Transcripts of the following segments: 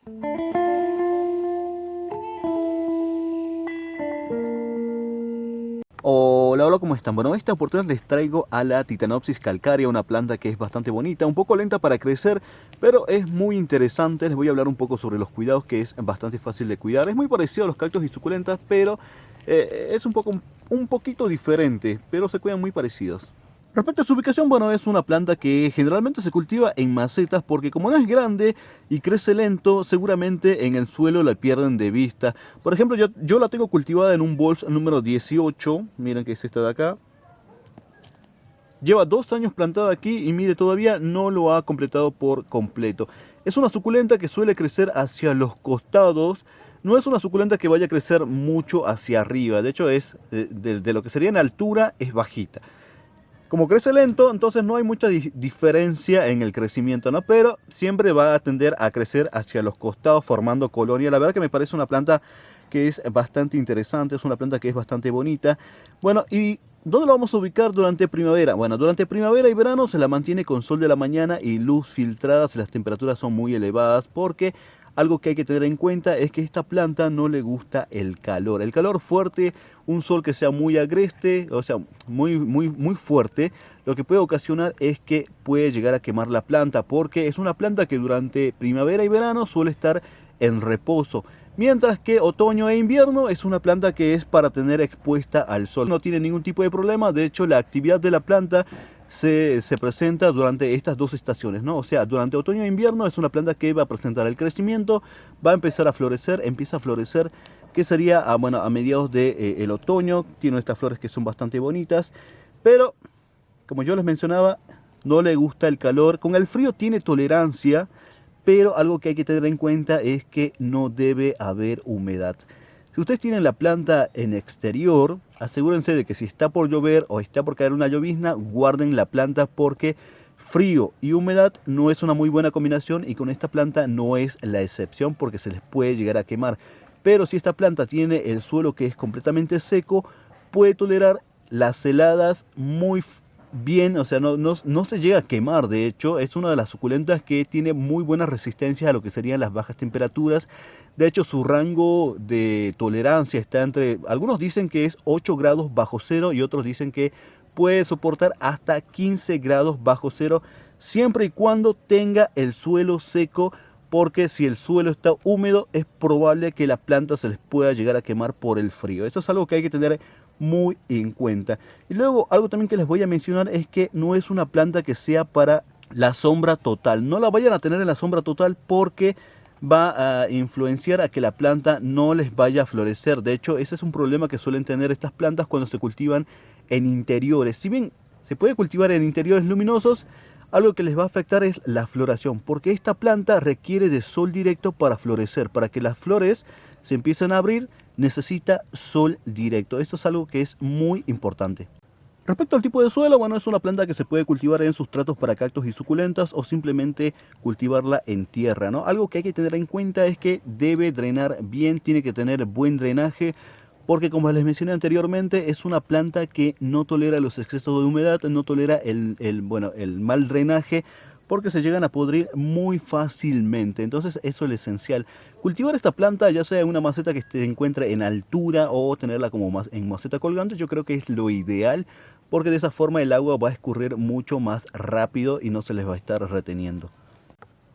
Hola, hola, ¿cómo están? Bueno, esta oportunidad les traigo a la Titanopsis calcárea, una planta que es bastante bonita, un poco lenta para crecer, pero es muy interesante. Les voy a hablar un poco sobre los cuidados, que es bastante fácil de cuidar. Es muy parecido a los cactus y suculentas, pero es un poquito diferente, pero se cuidan muy parecidos. Respecto a su ubicación, bueno, es una planta que generalmente se cultiva en macetas porque como no es grande y crece lento, seguramente en el suelo la pierden de vista. Por ejemplo, yo la tengo cultivada en un bols número 18, miren que es esta de acá. Lleva 2 años plantada aquí y mire, todavía no lo ha completado por completo. Es una suculenta que suele crecer hacia los costados. No es una suculenta que vaya a crecer mucho hacia arriba. De hecho, de lo que sería en altura, es bajita. Como crece lento, entonces no hay mucha diferencia en el crecimiento, ¿no? Pero siempre va a tender a crecer hacia los costados formando colonia. La verdad que me parece una planta que es bastante interesante, es una planta que es bastante bonita. Bueno, ¿y dónde la vamos a ubicar durante primavera? Bueno, durante primavera y verano se la mantiene con sol de la mañana y luz filtrada si las temperaturas son muy elevadas, porque algo que hay que tener en cuenta es que esta planta no le gusta el calor. El calor fuerte, un sol que sea muy agreste, o sea, muy fuerte, lo que puede ocasionar es que puede llegar a quemar la planta, porque es una planta que durante primavera y verano suele estar en reposo. Mientras que otoño e invierno es una planta que es para tener expuesta al sol. No tiene ningún tipo de problema, de hecho la actividad de la planta se presenta durante estas dos estaciones, ¿no? O sea, durante otoño e invierno es una planta que va a presentar el crecimiento, va a empezar a florecer, empieza a florecer, que sería bueno, a mediados del otoño. Tiene estas flores que son bastante bonitas, pero como yo les mencionaba, no le gusta el calor. Con el frío tiene tolerancia, pero algo que hay que tener en cuenta es que no debe haber humedad. Si ustedes tienen la planta en exterior, asegúrense de que si está por llover o está por caer una llovizna, guarden la planta, porque frío y humedad no es una muy buena combinación, y con esta planta no es la excepción porque se les puede llegar a quemar. Pero si esta planta tiene el suelo que es completamente seco, puede tolerar las heladas muy bien, o sea, no se llega a quemar. De hecho, es una de las suculentas que tiene muy buena resistencia a lo que serían las bajas temperaturas. De hecho, su rango de tolerancia está entre, algunos dicen que es 8 grados bajo cero y otros dicen que puede soportar hasta 15 grados bajo cero, siempre y cuando tenga el suelo seco, porque si el suelo está húmedo es probable que la planta se les pueda llegar a quemar por el frío. Eso es algo que hay que tener muy en cuenta. Y luego algo también que les voy a mencionar es que no es una planta que sea para la sombra total. No la vayan a tener en la sombra total porque va a influenciar a que la planta no les vaya a florecer. De hecho, ese es un problema que suelen tener estas plantas cuando se cultivan en interiores. Si bien se puede cultivar en interiores luminosos, algo que les va a afectar es la floración, porque esta planta requiere de sol directo para florecer. Para que las flores se empiecen a abrir, necesita sol directo. Esto es algo que es muy importante. Respecto al tipo de suelo, bueno, es una planta que se puede cultivar en sustratos para cactus y suculentas o simplemente cultivarla en tierra, ¿no? Algo que hay que tener en cuenta es que debe drenar bien, tiene que tener buen drenaje, porque como les mencioné anteriormente, es una planta que no tolera los excesos de humedad, no tolera el mal drenaje, porque se llegan a podrir muy fácilmente. Entonces eso es lo esencial. Cultivar esta planta, ya sea en una maceta que se encuentre en altura o tenerla como en maceta colgante, yo creo que es lo ideal, porque de esa forma el agua va a escurrir mucho más rápido y no se les va a estar reteniendo.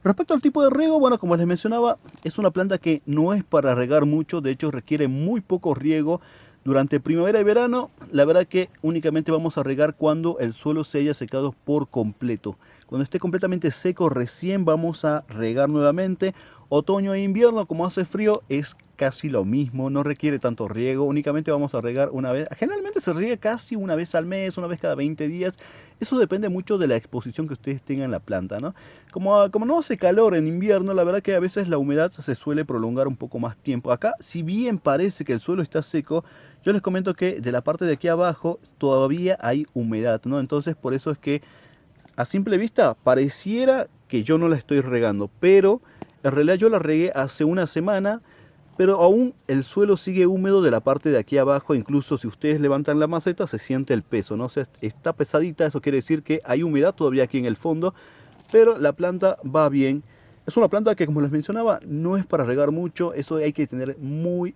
Respecto al tipo de riego, bueno, como les mencionaba, es una planta que no es para regar mucho, de hecho requiere muy poco riego. Durante primavera y verano, la verdad que únicamente vamos a regar cuando el suelo se haya secado por completo. Cuando esté completamente seco, recién vamos a regar nuevamente. Otoño e invierno, como hace frío, es casi lo mismo, no requiere tanto riego, únicamente vamos a regar una vez. Generalmente se riega casi una vez al mes, una vez cada 20 días. Eso depende mucho de la exposición que ustedes tengan en la planta, ¿no? Como no hace calor en invierno, la verdad que a veces la humedad se suele prolongar un poco más tiempo. Acá, si bien parece que el suelo está seco, yo les comento que de la parte de aquí abajo todavía hay humedad, ¿no? Entonces por eso es que a simple vista pareciera que yo no la estoy regando, pero en realidad yo la regué hace una semana, pero aún el suelo sigue húmedo de la parte de aquí abajo. Incluso si ustedes levantan la maceta se siente el peso, ¿no? O sea, está pesadita, eso quiere decir que hay humedad todavía aquí en el fondo, pero la planta va bien. Es una planta que, como les mencionaba, no es para regar mucho, eso hay que tener muy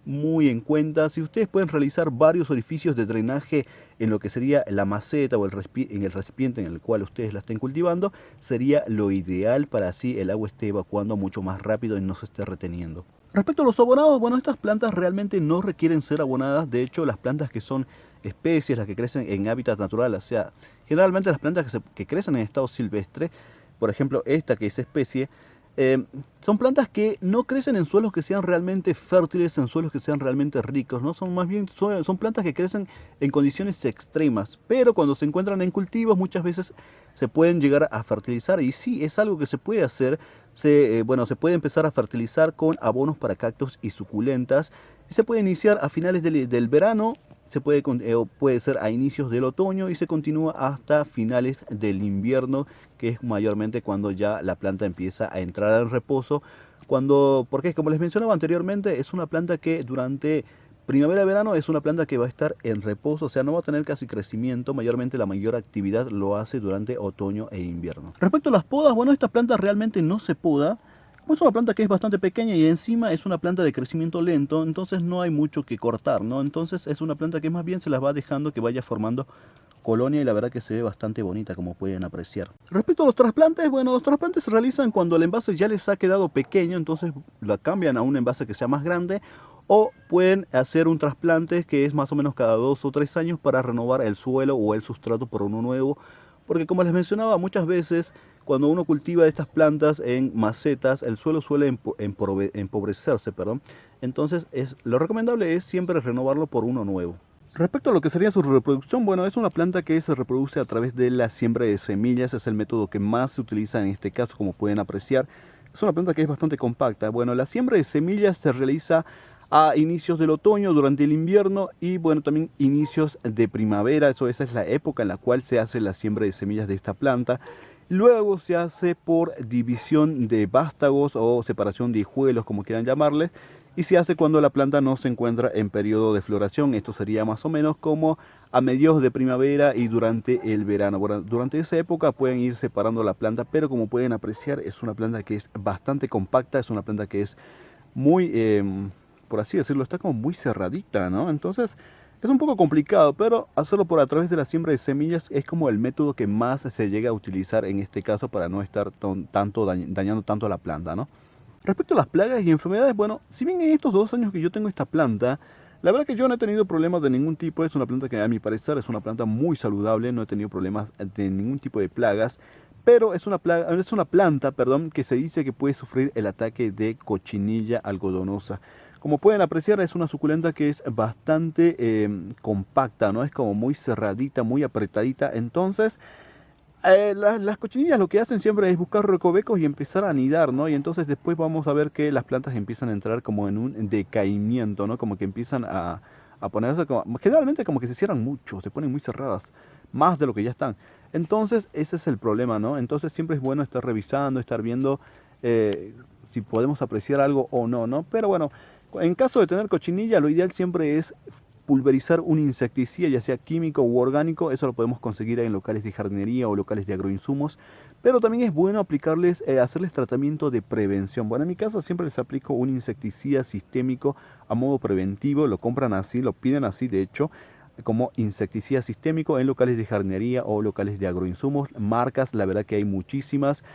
en cuenta. Si ustedes pueden realizar varios orificios de drenaje en lo que sería la maceta o en el recipiente en el cual ustedes la estén cultivando, sería lo ideal para así el agua esté evacuando mucho más rápido y no se esté reteniendo. Respecto a los abonados, bueno, estas plantas realmente no requieren ser abonadas. De hecho, las plantas que son especies, las que crecen en hábitat natural, o sea, generalmente las plantas que crecen en estado silvestre, por ejemplo, esta que es especie, son plantas que no crecen en suelos que sean realmente fértiles, en suelos que sean realmente ricos, ¿no? Son más bien, son plantas que crecen en condiciones extremas, pero cuando se encuentran en cultivos muchas veces se pueden llegar a fertilizar y sí, es algo que se puede hacer. Bueno, se puede empezar a fertilizar con abonos para cactus y suculentas y se puede iniciar a finales del verano, puede ser a inicios del otoño y se continúa hasta finales del invierno, que es mayormente cuando ya la planta empieza a entrar en reposo. Porque como les mencionaba anteriormente, es una planta que durante primavera-verano es una planta que va a estar en reposo, o sea, no va a tener casi crecimiento, mayormente la mayor actividad lo hace durante otoño e invierno. Respecto a las podas, bueno, esta planta realmente no se poda. Es una planta que es bastante pequeña y encima es una planta de crecimiento lento, entonces no hay mucho que cortar, ¿no? Entonces es una planta que más bien se las va dejando que vaya formando colonia y la verdad que se ve bastante bonita, como pueden apreciar. Respecto a los trasplantes, bueno, los trasplantes se realizan cuando el envase ya les ha quedado pequeño, entonces la cambian a un envase que sea más grande, o pueden hacer un trasplante que es más o menos cada 2 o 3 años para renovar el suelo o el sustrato por uno nuevo, porque como les mencionaba, muchas veces cuando uno cultiva estas plantas en macetas, el suelo suele empobrecerse, perdón. Entonces lo recomendable es siempre renovarlo por uno nuevo. Respecto a lo que sería su reproducción, bueno, es una planta que se reproduce a través de la siembra de semillas, es el método que más se utiliza en este caso, como pueden apreciar. Es una planta que es bastante compacta. Bueno, la siembra de semillas se realiza a inicios del otoño, durante el invierno y bueno, también inicios de primavera. Esa es la época en la cual se hace la siembra de semillas de esta planta. Luego se hace por división de vástagos o separación de hijuelos, como quieran llamarle, y se hace cuando la planta no se encuentra en periodo de floración. Esto sería más o menos como a mediados de primavera y durante el verano. Bueno, durante esa época pueden ir separando la planta, pero como pueden apreciar es una planta que es bastante compacta, es una planta que es muy, por así decirlo, está como muy cerradita, ¿no? Entonces es un poco complicado, pero hacerlo por a través de la siembra de semillas es como el método que más se llega a utilizar en este caso para no estar dañando tanto a la planta, ¿no? Respecto a las plagas y enfermedades, bueno, si bien en estos 2 años que yo tengo esta planta, la verdad que yo no he tenido problemas de ningún tipo. Es una planta que a mi parecer es una planta muy saludable, no he tenido problemas de ningún tipo de plagas, pero es una planta, perdón, que se dice que puede sufrir el ataque de cochinilla algodonosa. Como pueden apreciar, es una suculenta que es bastante compacta, ¿no? Es como muy cerradita, muy apretadita. Entonces, las cochinillas lo que hacen siempre es buscar recovecos y empezar a anidar, ¿no? Y entonces después vamos a ver que las plantas empiezan a entrar como en un decaimiento, ¿no? Como que empiezan a ponerse generalmente como que se cierran mucho, se ponen muy cerradas, más de lo que ya están. Entonces, ese es el problema, ¿no? Entonces siempre es bueno estar revisando, estar viendo si podemos apreciar algo o no, ¿no? Pero bueno, en caso de tener cochinilla, lo ideal siempre es pulverizar un insecticida, ya sea químico u orgánico. Eso lo podemos conseguir en locales de jardinería o locales de agroinsumos, pero también es bueno hacerles tratamiento de prevención. Bueno, en mi caso siempre les aplico un insecticida sistémico a modo preventivo, lo compran así, lo piden así de hecho, como insecticida sistémico en locales de jardinería o locales de agroinsumos. Marcas, la verdad que hay muchísimas.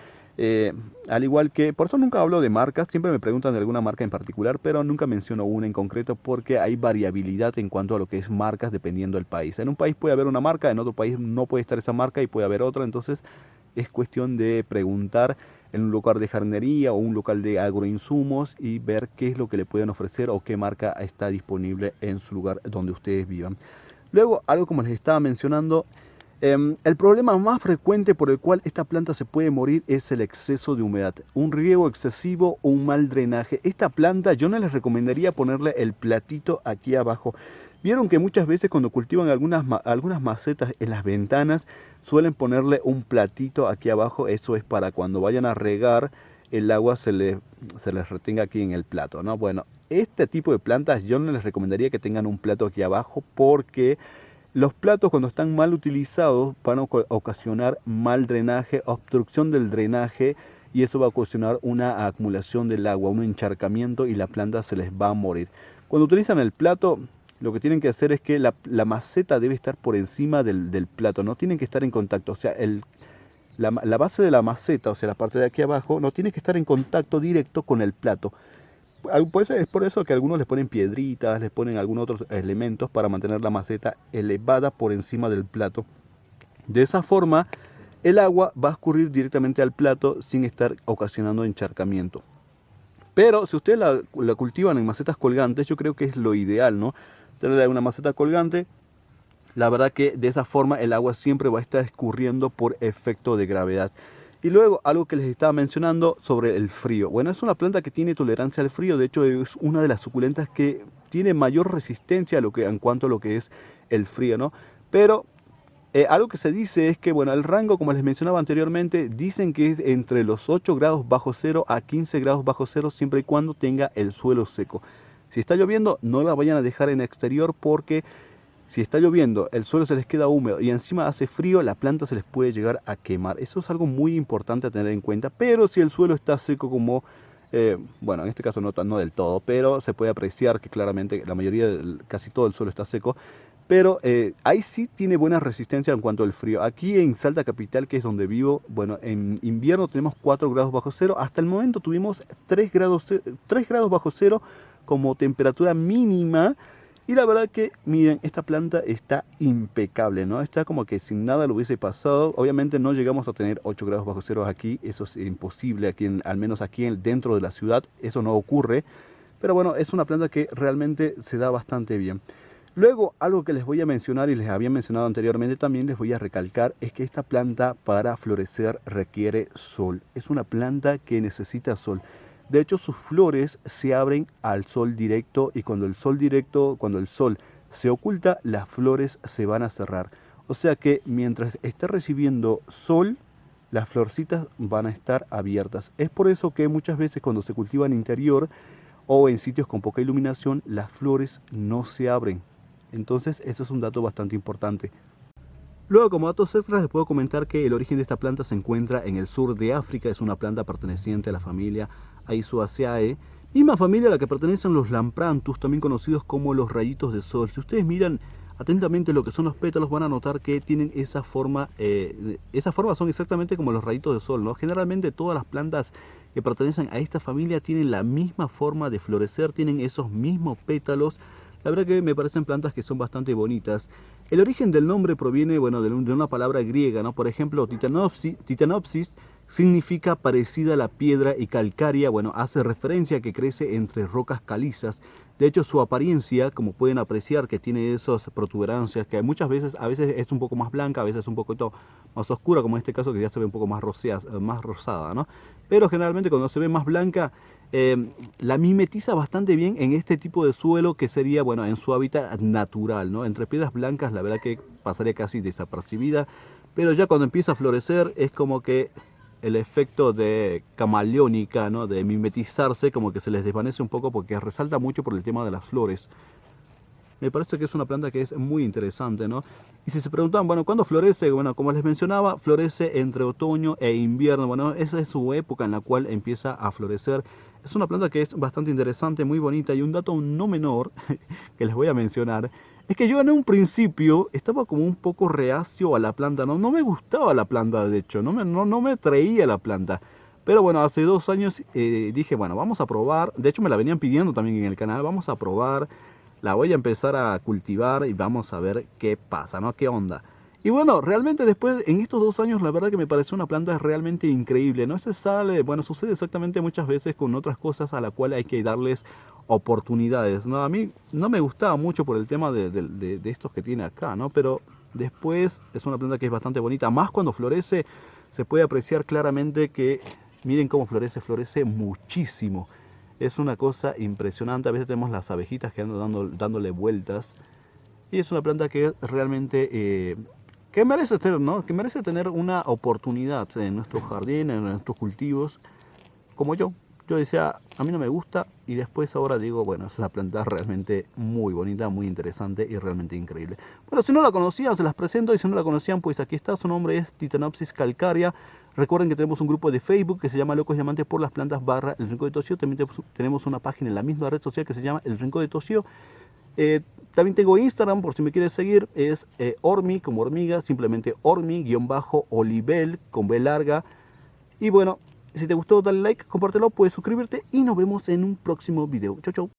Al igual que, por eso nunca hablo de marcas, siempre me preguntan de alguna marca en particular, pero nunca menciono una en concreto porque hay variabilidad en cuanto a lo que es marcas dependiendo del país. En un país puede haber una marca, en otro país no puede estar esa marca y puede haber otra, entonces es cuestión de preguntar en un local de jardinería o un local de agroinsumos y ver qué es lo que le pueden ofrecer o qué marca está disponible en su lugar donde ustedes vivan. Luego, algo como les estaba mencionando, el problema más frecuente por el cual esta planta se puede morir es el exceso de humedad, un riego excesivo o un mal drenaje. Esta planta yo no les recomendaría ponerle el platito aquí abajo. Vieron que muchas veces cuando cultivan algunas macetas en las ventanas suelen ponerle un platito aquí abajo. Eso es para cuando vayan a regar el agua se les retenga aquí en el plato, ¿no? Bueno, este tipo de plantas yo no les recomendaría que tengan un plato aquí abajo porque los platos cuando están mal utilizados van a ocasionar mal drenaje, obstrucción del drenaje y eso va a ocasionar una acumulación del agua, un encharcamiento y la planta se les va a morir. Cuando utilizan el plato, lo que tienen que hacer es que la maceta debe estar por encima del plato, no tienen que estar en contacto, o sea, la base de la maceta, o sea, la parte de aquí abajo, no tiene que estar en contacto directo con el plato. Es por eso que algunos les ponen piedritas, les ponen algunos otros elementos para mantener la maceta elevada por encima del plato. De esa forma, el agua va a escurrir directamente al plato sin estar ocasionando encharcamiento. Pero si ustedes la cultivan en macetas colgantes, yo creo que es lo ideal, ¿no? Tener una maceta colgante, la verdad que de esa forma el agua siempre va a estar escurriendo por efecto de gravedad. Y luego, algo que les estaba mencionando sobre el frío. Bueno, es una planta que tiene tolerancia al frío. De hecho, es una de las suculentas que tiene mayor resistencia en cuanto a lo que es el frío, ¿no? Pero algo que se dice es que, bueno, el rango, como les mencionaba anteriormente, dicen que es entre los 8 grados bajo cero a 15 grados bajo cero, siempre y cuando tenga el suelo seco. Si está lloviendo, no la vayan a dejar en exterior porque si está lloviendo, el suelo se les queda húmedo y encima hace frío, la planta se les puede llegar a quemar. Eso es algo muy importante a tener en cuenta. Pero si el suelo está seco como, bueno, en este caso no del todo, pero se puede apreciar que claramente la mayoría, casi todo el suelo está seco. Pero ahí sí tiene buena resistencia en cuanto al frío. Aquí en Salta Capital, que es donde vivo, bueno, en invierno tenemos 4 grados bajo cero. Hasta el momento tuvimos 3 grados bajo cero como temperatura mínima. Y la verdad que, miren, esta planta está impecable, ¿no? Está como que sin nada lo hubiese pasado. Obviamente no llegamos a tener 8 grados bajo cero aquí. Eso es imposible, aquí al menos aquí dentro de la ciudad. Eso no ocurre. Pero bueno, es una planta que realmente se da bastante bien. Luego, algo que les voy a mencionar y les había mencionado anteriormente también, les voy a recalcar, es que esta planta para florecer requiere sol. Es una planta que necesita sol. De hecho, sus flores se abren al sol directo y cuando el sol se oculta, las flores se van a cerrar. O sea que mientras esté recibiendo sol, las florcitas van a estar abiertas. Es por eso que muchas veces cuando se cultiva en interior o en sitios con poca iluminación, las flores no se abren. Entonces, eso es un dato bastante importante. Luego, como datos extras, les puedo comentar que el origen de esta planta se encuentra en el sur de África. Es una planta perteneciente a la familia Aizoaceae, misma familia a la que pertenecen los Lampranthus, también conocidos como los rayitos de sol. Si ustedes miran atentamente lo que son los pétalos, van a notar que tienen esa forma son exactamente como los rayitos de sol, ¿no? Generalmente todas las plantas que pertenecen a esta familia tienen la misma forma de florecer, tienen esos mismos pétalos. La verdad que me parecen plantas que son bastante bonitas. El origen del nombre proviene, bueno, de una palabra griega, ¿no? Por ejemplo, titanopsis significa parecida a la piedra y calcárea, bueno, hace referencia a que crece entre rocas calizas. De hecho, su apariencia, como pueden apreciar, que tiene esas protuberancias, que a veces es un poco más blanca, a veces un poquito más oscura, como en este caso que ya se ve un poco más rosada, ¿no? Pero generalmente cuando se ve más blanca, la mimetiza bastante bien en este tipo de suelo que sería, bueno, en su hábitat natural, ¿no? Entre piedras blancas, la verdad que pasaría casi desapercibida, pero ya cuando empieza a florecer es como que el efecto de camaleónica, ¿no? De mimetizarse, como que se les desvanece un poco porque resalta mucho por el tema de las flores. Me parece que es una planta que es muy interesante, ¿no? Y si se preguntan, bueno, ¿cuándo florece? Bueno, como les mencionaba, florece entre otoño e invierno. Bueno, esa es su época en la cual empieza a florecer. Es una planta que es bastante interesante, muy bonita. Y un dato no menor que les voy a mencionar es que yo en un principio estaba como un poco reacio a la planta. No me gustaba la planta, de hecho, no me atraía la planta. Pero bueno, hace 2 años dije, bueno, vamos a probar. De hecho, me la venían pidiendo también en el canal. Vamos a probar. La voy a empezar a cultivar y vamos a ver qué pasa, ¿no? ¿Qué onda? Y bueno, realmente después, en estos 2 años, la verdad que me pareció una planta realmente increíble. No se sale, bueno, sucede exactamente muchas veces con otras cosas a las cuales hay que darles oportunidades, ¿no? A mí no me gustaba mucho por el tema de estos que tiene acá, ¿no? Pero después es una planta que es bastante bonita. Más cuando florece, se puede apreciar claramente que, miren cómo florece muchísimo. Es una cosa impresionante. A veces tenemos las abejitas que andan dándole vueltas. Y es una planta que realmente que merece tener, ¿no? Que merece tener una oportunidad en nuestro jardín, en nuestros cultivos. Como yo yo decía, a mí no me gusta, y después ahora digo, bueno, es una planta realmente muy bonita, muy interesante y realmente increíble. Bueno, si no la conocían, se las presento, y si no la conocían, pues aquí está, su nombre es Titanopsis calcarea. Recuerden que tenemos un grupo de Facebook que se llama Locos y Amantes por las Plantas / El Rincón de Tosió. También tenemos una página en la misma red social que se llama El Rincón de Tosió. También tengo Instagram, por si me quieres seguir, es Ormi, como hormiga, simplemente Ormi-Olivel, con B larga. Y bueno, si te gustó, dale like, compártelo, puedes suscribirte y nos vemos en un próximo video. Chau, chau.